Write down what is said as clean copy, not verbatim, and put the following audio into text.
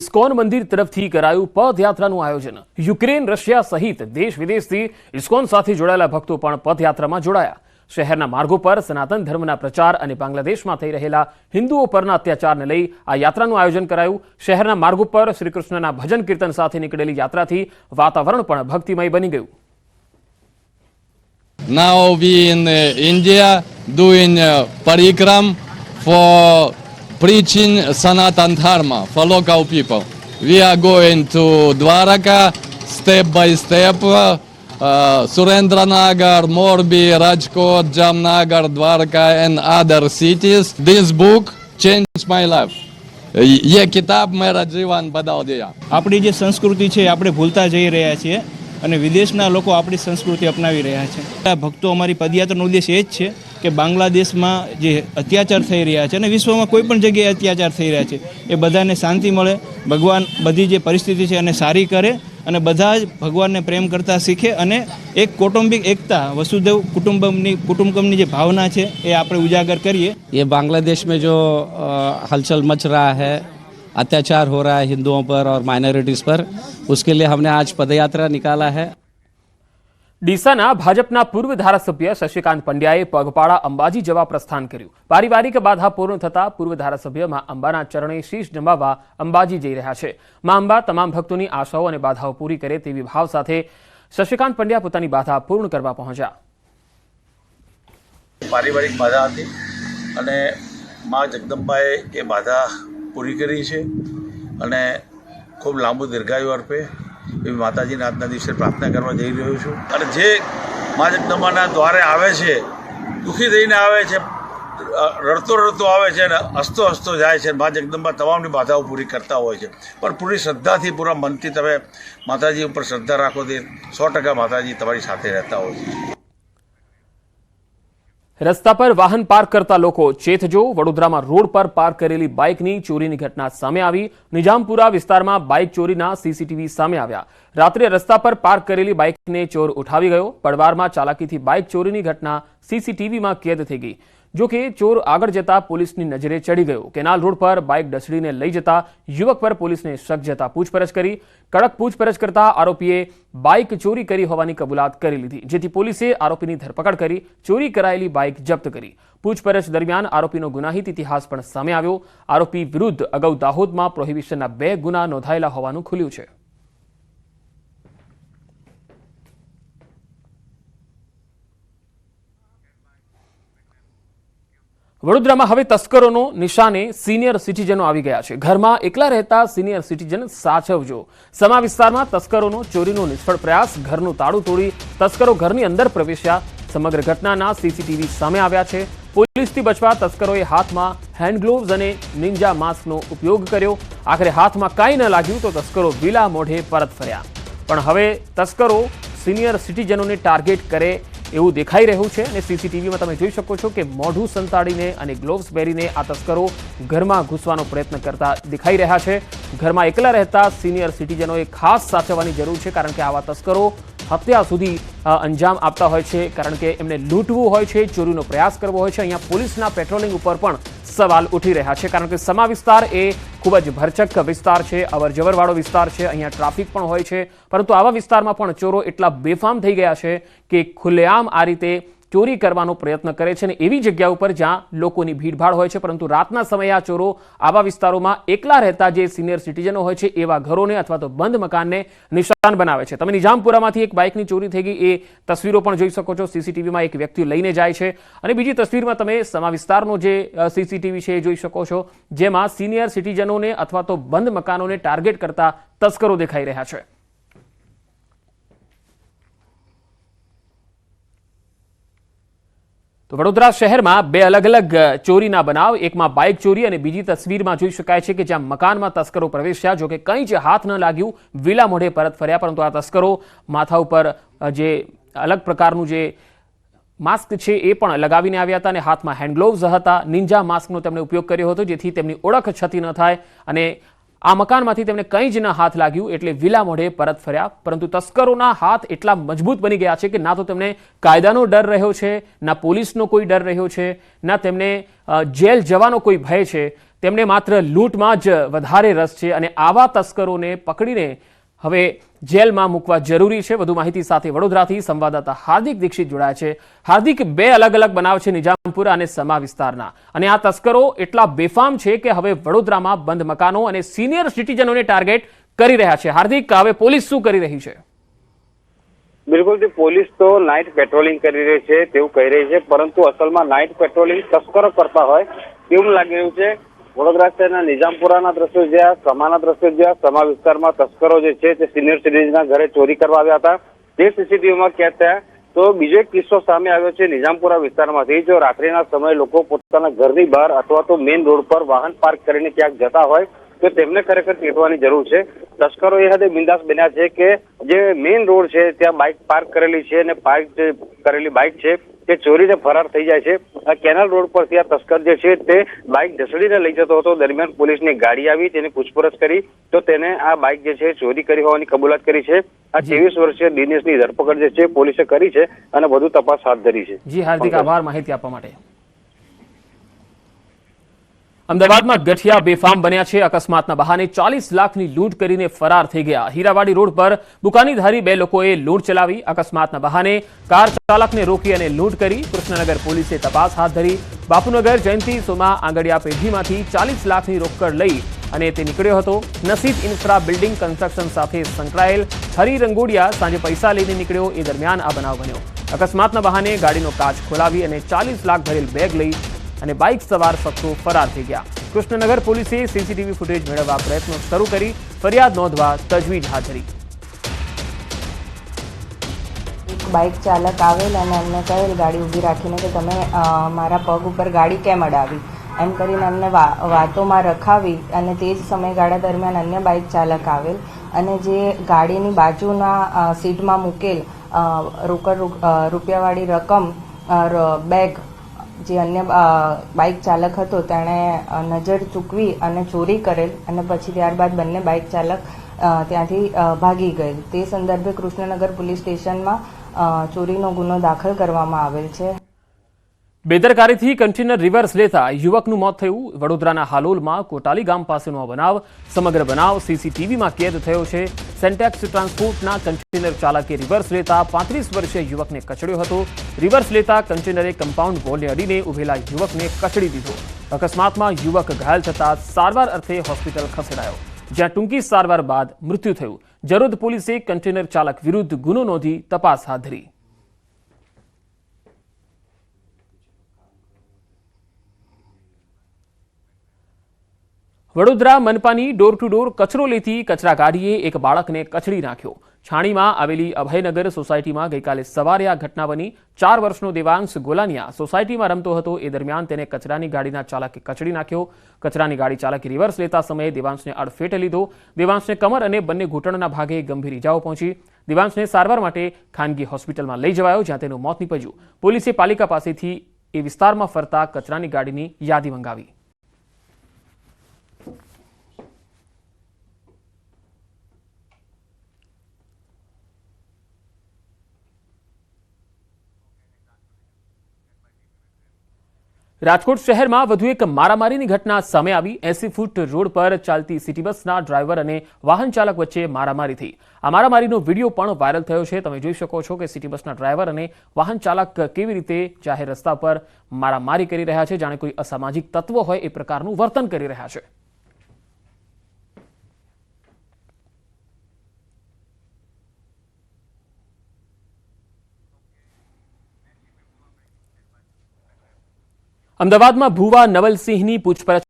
ISKCON મંદિર તરફથી કરાયું પદયાત્રાનું આયોજન। યુક્રેન, રશિયા સહિત દેશ વિદેશથી ઇસ્કોન સાથે જોડાયેલા ભક્તો પણ પદયાત્રામાં જોડાયા। શહેરના માર્ગો પર સનાતન ધર્મના પ્રચાર અને બાંગ્લાદેશમાં થઈ રહેલા હિન્દુઓ પરના અત્યાચારને લઈ આ યાત્રાનું આયોજન કરાયું। શહેરના માર્ગો પર શ્રીકૃષ્ણના ભજન કીર્તન સાથે નીકળેલી યાત્રાથી વાતાવરણ પણ ભક્તિમય બની ગયું। Now we in India doing parikram for preaching Sanatan Dharma for local people. We are going to Dwaraka step by step, Surendranagar, Morbi, Rajkot, Jamnagar, Dwarka and other cities. This book changed my life. ये किताब मेरा जीवन बदल दिया। આપણી જે સંસ્કૃતિ છે આપણે ભૂલતા જઈ રહ્યા છીએ અને વિદેશના લોકો આપણી સંસ્કૃતિ અપનાવી રહ્યા છે। આ ભક્તો અમારી પદયાત્રાનો ઉદ્દેશ એ જ છે કે બાંગ્લાદેશમાં જે અત્યાચાર થઈ રહ્યા છે અને વિશ્વમાં કોઈ પણ જગ્યાએ અત્યાચાર થઈ રહ્યા છે એ બધાને શાંતિ મળે, ભગવાન બધી જે પરિસ્થિતિ છે એને સારી કરે અને બધા જ ભગવાનને પ્રેમ કરતા શીખે અને એક કૌટુંબિક એકતા વસુદેવ કુટુંબકમની જે ભાવના છે એ આપણે ઉજાગર કરીએ। ये बांग्लादेश में जो हलचल मच रहा है, अत्याचार हो रहा है हिंदुओं पर और माइनॉरिटीज़ पर, उसके लिए हमने आज पदयात्रा निकाला है। ડીસાના ભાજપના પૂર્વ ધારાસભ્ય શશિકાંત પંડ્યાએ પગપાળા અંબાજી જવા પ્રસ્થાન કર્યું। પારિવારિક બાધા પૂર્ણ થતા પૂર્વ ધારાસભ્ય માં અંબાના ચરણે શીશ નમાવવા અંબાજી જઈ રહ્યા છે। માં અંબા તમામ ભક્તોની આશાઓ અને બાધાઓ પૂરી કરે તેવી ભાવ સાથે શશિકાંત પંડ્યા પોતાની બાધા પૂર્ણ કરવા પહોંચ્યા। પારિવારિક બાધા હતી અને માં જગદંબાએ એ બાધા પૂરી કરી છે અને ખૂબ લાંબુ દીર્ઘાયુ અર્પે એવી માતાજીને આજના દિવસે પ્રાર્થના કરવા જઈ રહ્યો છું। અને જે મા જગદંબાના દ્વારે આવે છે, દુઃખી થઈને આવે છે, રડતો રડતો આવે છે અને હસતો હસતો જાય છે। મા જગદંબા તમામની બાધાઓ પૂરી કરતા હોય છે, પણ પૂરી શ્રદ્ધાથી, પૂરા મનથી તમે માતાજી ઉપર શ્રદ્ધા રાખો તે 100% માતાજી તમારી સાથે રહેતા હોય છે। રસ્તા પર વાહન પાર્ક કરતા લોકો ચેતજો। વડોદરામાં રોડ પર પાર્ક કરેલી બાઇકની ચોરીની ઘટના સામે આવી। નિજામપુરા વિસ્તારમાં બાઇક ચોરીના સીસીટીવી સામે આવ્યા। રાત્રે રસ્તા પર પાર્ક કરેલી બાઇકને ચોર ઉઠાવી ગયો। પડવારમાં ચાલાકીથી બાઇક ચોરીની ઘટના સીસીટીવીમાં કેદ થઈ ગઈ। જો કે ચોર આગળ જતા પોલીસની નજરે ચડી ગયો। કેનાલ રોડ પર બાઇક ડસડીને લઈ જતા યુવક પર પોલીસને શક જતા પૂછપરછ કરી। કડક પૂછપરછ કરતા આરોપીએ બાઇક ચોરી કરી હોવાની કબૂલાત કરી લીધી, જેથી પોલીસે આરોપીની ધરપકડ કરી ચોરી કરાયેલી બાઇક જપ્ત કરી। પૂછપરછ દરમિયાન આરોપીનો ગુનાહિત ઇતિહાસ પણ સામે આવ્યો। આરોપી વિરુદ્ધ અગાઉ દાહોદમાં પ્રોહિબિશનના 2 ગુના નોંધાયેલા હોવાનું ખુલ્યું છે। વડોદરામાં હવે તસ્કરોનો નિશાને સિનિયર સિટીઝનો આવી ગયા છે। ઘરમાં એકલા રહેતા સિનિયર સિટીઝન સાચવજો। સમા વિસ્તારમાં તસ્કરોનો ચોરીનો નિષ્ફળ પ્રયાસ। ઘરનું તાળું તોડી તસ્કરો ઘરની અંદર પ્રવેશ્યા। સમગ્ર ઘટનાના સીસીટીવી સામે આવ્યા છે। પોલીસથી બચવા તસ્કરોએ હાથમાં હેન્ડ ગ્લોવ્સ અને નિંજા માસ્કનો ઉપયોગ કર્યો। આખરે હાથમાં કાંઈ ન લાગ્યું તો તસ્કરો વિલા મોઢે પરત ફર્યા। પણ હવે તસ્કરો સિનિયર સિટીઝનોને ટાર્ગેટ કરે એવું દેખાઈ રહ્યું છે અને સીસીટીવીમાં તમે જોઈ શકો છો કે મોઢું સંતાડીને અને ગ્લોવ્સ પહેરીને આ તસ્કરો ઘરમાં ઘૂસવાનો પ્રયત્ન કરતા દેખાઈ રહ્યા છે। ઘરમાં એકલા રહેતા સિનિયર સિટીઝનોએ ખાસ સાચવવાની જરૂર છે, કારણ કે આવા તસ્કરો હત્યા સુધી અંજામ આપતા હોય છે, કારણ કે એમને લૂંટવું હોય છે, ચોરીનો પ્રયાસ કરવો હોય છે। અહીંયા પોલીસના પેટ્રોલિંગ ઉપર પણ સવાલ ઉઠી રહ્યા છે, કારણ કે સમા વિસ્તાર એ ખૂબ જ ભરચક વિસ્તાર છે, અવરજવરવાળો વિસ્તાર છે। અહીંયા ટ્રાફિક પણ હોય છે, પરંતુ આવા વિસ્તારમાં પણ ચોરો એટલા બેફામ થઈ ગયા છે કે ખુલ્લેઆમ આ રીતે ચોરી કરવાનો પ્રયત્ન કરે છે। અને એવી જગ્યા ઉપર જ્યાં લોકોની ભીડભાડ હોય છે, પરંતુ રાતના સમયે આ ચોરો આવા વિસ્તારોમાં એકલા રહેતા જે સિનિયર સિટીઝનો હોય છે એવા ઘરોને અથવા તો બંધ મકાનને નિશાન બનાવે છે। તમે નિજામપુરામાંથી એક બાઇકની ચોરી થઈ ગઈ એ તસવીરો પણ જોઈ શકો છો। સીસીટીવીમાં એક વ્યક્તિ લઈને જાય છે અને બીજી તસવીરમાં તમે સમા વિસ્તારનો જે સીસીટીવી છે એ જોઈ શકો છો, જેમાં સિનિયર સિટીઝનોને અથવા તો બંધ મકાનોને ટાર્ગેટ કરતા તસ્કરો દેખાઈ રહ્યા છે। તો વડોદરા શહેરમાં 2 અલગ અલગ ચોરીના બનાવ, એકમાં બાઇક ચોરી અને બીજી તસવીરમાં જોઈ શકાય છે કે જ્યાં મકાનમાં તસ્કરો પ્રવેશ્યા। જો કે કંઈ જ હાથ ન લાગ્યું, વિલા મોઢે પરત ફર્યા। પરંતુ આ તસ્કરો માથા ઉપર જે અલગ પ્રકારનું જે માસ્ક છે એ પણ લગાવીને આવ્યા હતા અને હાથમાં હેન્ડ ગ્લોવ્સ હતા। નિંજા માસ્કનો તેમણે ઉપયોગ કર્યો હતો, જેથી તેમની ઓળખ છતી ન થાય અને આ મકાનમાંથી તેમને કંઈ જ ન હાથ લાગ્યું, એટલે વિલા મોઢે પરત ફર્યા। પરંતુ તસ્કરોના હાથ એટલા મજબૂત બની ગયા છે કે ના તો તેમને કાયદાનો ડર રહ્યો છે, ના પોલીસનો કોઈ ડર રહ્યો છે, ના તેમને જેલ જવાનો કોઈ ભય છે। તેમને માત્ર લૂંટમાં જ વધારે રસ છે અને આવા તસ્કરોને પકડીને હવે જેલમાં મૂકવા જરૂરી છે। વધુ માહિતી સાથે વડોદરાથી સંવાદદાતા હાર્દિક દીક્ષિત જોડાયા છે। હાર્દિક, બે અલગ અલગ બનાવ છે નિજામપુરા અને સમા વિસ્તારના, અને આ તસ્કરો એટલા બેફામ છે કે હવે વડોદરામાં બંધ મકાનો અને સિનિયર સિટીઝનોને ટાર્ગેટ કરી રહ્યા છે। હાર્દિક, હવે પોલીસ શું કરી રહી છે? બિલકુલ, પોલીસ તો નાઇટ પેટ્રોલિંગ કરી રહી છે તેવું કહી રહી છે, પરંતુ અસલમાં નાઇટ પેટ્રોલિંગ તસ્કરો કરતા હોય તેવું લાગી રહ્યું છે। વડોદરા શહેરના નિજામપુરાના દ્રશ્યો જ્યાં સમાના દ્રશ્યો જ્યાં સમા વિસ્તારમાં તસ્કરો જે છે તે સિનિયર સિટીઝનના ઘરે ચોરી કરવા આવ્યા હતા તે સીસીટીવીમાં કેદ થયા। તો બીજો એક કિસ્સો સામે આવ્યો છે નિજામપુરા વિસ્તારમાંથી। જો રાત્રિના સમયે લોકો પોતાના ઘરની બહાર અથવા તો મેઇન રોડ પર વાહન પાર્ક કરીને ક્યાંક જતા હોય તો તેમને ખરેખર ચેતવાની જરૂર છે। તસ્કરો એ હદે બિંદાસ બન્યા છે કે જે મેઇન રોડ છે ત્યાં બાઇક પાર્ક કરેલી છે અને પાર્ક કરેલી બાઇક છે તે ચોરીને ફરાર થઈ જાય છે। આ કેનાલ રોડ પરથી આ તસ્કર જે છે તે બાઇક ઢસડીને લઈ જતો હતો। દરમિયાન પોલીસની ગાડી આવી, તેની પૂછપરછ કરી તો તેને આ બાઇક જે છે ચોરી કરી હોવાની કબૂલાત કરી છે। આ 23 વર્ષીય દિનેશની ધરપકડ જે છે પોલીસે કરી છે અને વધુ તપાસ હાથ ધરી છે। જી હાર્દિક, આભાર માહિતી આપવા માટે। અમદાવાદમાં ગઠિયા બેફામ બન્યા છે। અકસ્માતના બહાને 40 લાખની લૂંટ કરીને ફરાર થઈ ગયા। હીરાવાડી રોડ પર બુકાનીધારી બે લોકોએ લૂંટ ચલાવી। અકસ્માતના બહાને કાર ચાલકને રોકી અને લૂંટ કરી। કૃષ્ણનગર પોલીસે તપાસ હાથ ધરી। બાપુનગર જયંતિ સોમા આંગડિયા પેઢીમાંથી 40 લાખની રોકડ લઈ અને તે નીકળ્યો હતો। નસીબ ઇન્ફ્રા બિલ્ડિંગ કન્સ્ટ્રક્શન સાથે સંકળાયેલ હરી રંગોડિયા સાંજે પૈસા લઈને નીકળ્યો, એ દરમિયાન આ બનાવ બન્યો। અકસ્માતના બહાને ગાડીનો કાચ ખોલાવી અને 40 લાખ ભરેલ બેગ લઈ અને બાઇક સવાર શખ્સો ફરાર થઈ ગયા। કૃષ્ણનગર પોલીસે સીસીટીવી ફૂટેજ મેળવવા પ્રયત્નો શરૂ કરી ફરિયાદ નોંધવા તજવીજ હાથ ધરી। એક બાઇક ચાલક આવેલ અને એમને કહેલ ગાડી ઊભી રાખીને કે તમે મારા પગ ઉપર ગાડી કેમ અડાવી, એમ કરીને એમને વાતોમાં રખાવી અને તે જ સમયગાળા દરમિયાન અન્ય બાઇક ચાલક આવેલ અને જે ગાડીની બાજુના સીટમાં મૂકેલ રોકડ રૂપિયાવાળી રકમ બેગ જે અન્ય બાઇક ચાલક હતો તેણે નજર ચૂકવી અને ચોરી કરેલ અને પછી ત્યારબાદ બંને બાઇક ચાલક ત્યાંથી ભાગી ગયેલ। તે સંદર્ભે કૃષ્ણનગર પોલીસ સ્ટેશનમાં ચોરીનો ગુનો દાખલ કરવામાં આવેલ છે। બેદરકારીથી કન્ટેનર રિવર્સ લેતા યુવકનું મોત થયું। વડોદરાના હાલોલમાં કોટાલી ગામ પાસેનો આ બનાવ, સમગ્ર બનાવ સીસીટીવીમાં કેદ થયો છે। સેન્ટેક્સ ટ્રાન્સપોર્ટના કન્ટેનર ચાલકે રિવર્સ લેતા 35 વર્ષીય યુવકને કચડ્યો હતો। રિવર્સ લેતા કન્ટેનરે કમ્પાઉન્ડ વોલને અડીને ઉભેલા યુવકને કચડી દીધો। અકસ્માતમાં યુવક ઘાયલ થતા સારવાર અર્થે હોસ્પિટલ ખસેડાયો, જ્યાં ટૂંકી સારવાર બાદ મૃત્યુ થયું। જરોદ પોલીસે કન્ટેનર ચાલક વિરુદ્ધ ગુનો નોંધી તપાસ હાથ ધરી। વડોદરા મનપાની ડોર ટુ ડોર કચરો લેતી કચરા ગાડીએ એક બાળકને કચડી નાખ્યો। છાણીમાં આવેલી અભયનગર સોસાયટીમાં ગઈકાલે સવારે આ ઘટના બની। 4 વર્ષનો દેવાંશ ગોલાનિયા સોસાયટીમાં રમતો હતો, એ દરમિયાન તેને કચરાની ગાડીના ચાલકે કચડી નાખ્યો। કચરાની ગાડી ચાલકે રિવર્સ લેતા સમયે દેવાંશને અડફેટે લીધો। દેવાંશને કમર અને બંને ઘૂંટણના ભાગે ગંભીર ઇજાઓ પહોંચી। દેવાંશને સારવાર માટે ખાનગી હોસ્પિટલમાં લઈ જવાયો, જ્યાં તેનું મોત નીપજ્યું। પોલીસે પાલિકા પાસેથી એ વિસ્તારમાં ફરતા કચરાની ગાડીની યાદી મંગાવી। રાજકોટ શહેરમાં વધુ એક મારામારીની ઘટના સામે આવી। 80 ફૂટ રોડ પર ચાલતી સિટી બસના ડ્રાઈવર અને વાહન ચાલક વચ્ચે મારામારી થઈ। આ મારામારીનો વિડીયો પણ વાયરલ થયો છે। તમે જોઈ શકો છો કે સિટી બસના ડ્રાઈવર અને વાહન ચાલક કેવી રીતે જાહેર રસ્તા પર મારામારી કરી રહ્યા છે, જાણે કોઈ અસામાજિક તત્વો હોય એ પ્રકારનું વર્તન કરી રહ્યા છે। અમદાવાદમાં ભુવા નવલસિંહની પૂછપરછ